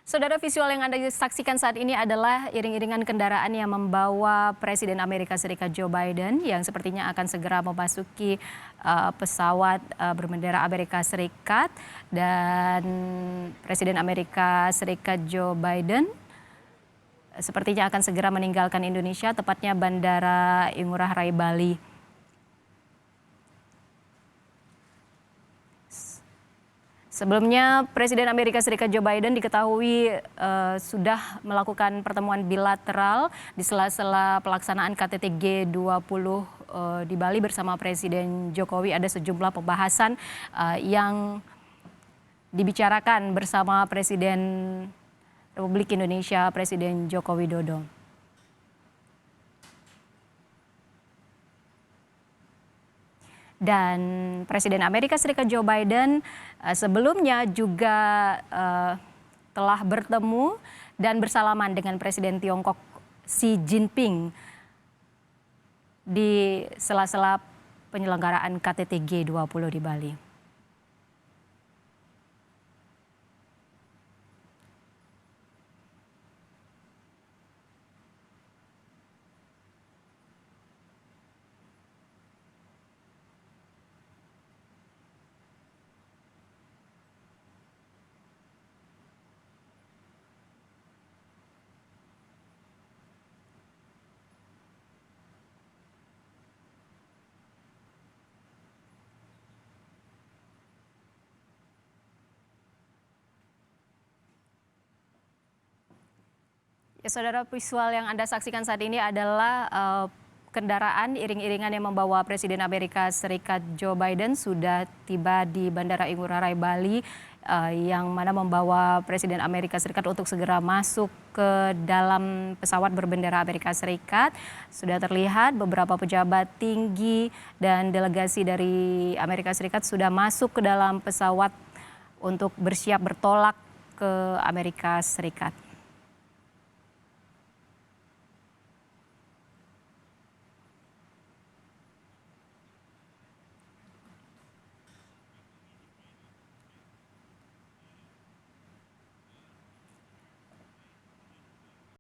Saudara, visual yang Anda saksikan saat ini adalah iring-iringan kendaraan yang membawa Presiden Amerika Serikat Joe Biden yang sepertinya akan segera memasuki pesawat berbendera Amerika Serikat, dan Presiden Amerika Serikat Joe Biden sepertinya akan segera meninggalkan Indonesia, tepatnya Bandara Ngurah Rai Bali. Sebelumnya, Presiden Amerika Serikat Joe Biden diketahui sudah melakukan pertemuan bilateral di sela-sela pelaksanaan KTT G20 di Bali bersama Presiden Jokowi. Ada sejumlah pembahasan yang dibicarakan bersama Presiden Republik Indonesia, Presiden Joko Widodo. Dan Presiden Amerika Serikat Joe Biden sebelumnya juga telah bertemu dan bersalaman dengan Presiden Tiongkok Xi Jinping di sela-sela penyelenggaraan KTT G20 di Bali. Ya, saudara, visual yang Anda saksikan saat ini adalah kendaraan iring-iringan yang membawa Presiden Amerika Serikat Joe Biden sudah tiba di Bandara Ngurah Rai Bali, yang mana membawa Presiden Amerika Serikat untuk segera masuk ke dalam pesawat berbendera Amerika Serikat. Sudah terlihat beberapa pejabat tinggi dan delegasi dari Amerika Serikat sudah masuk ke dalam pesawat untuk bersiap bertolak ke Amerika Serikat.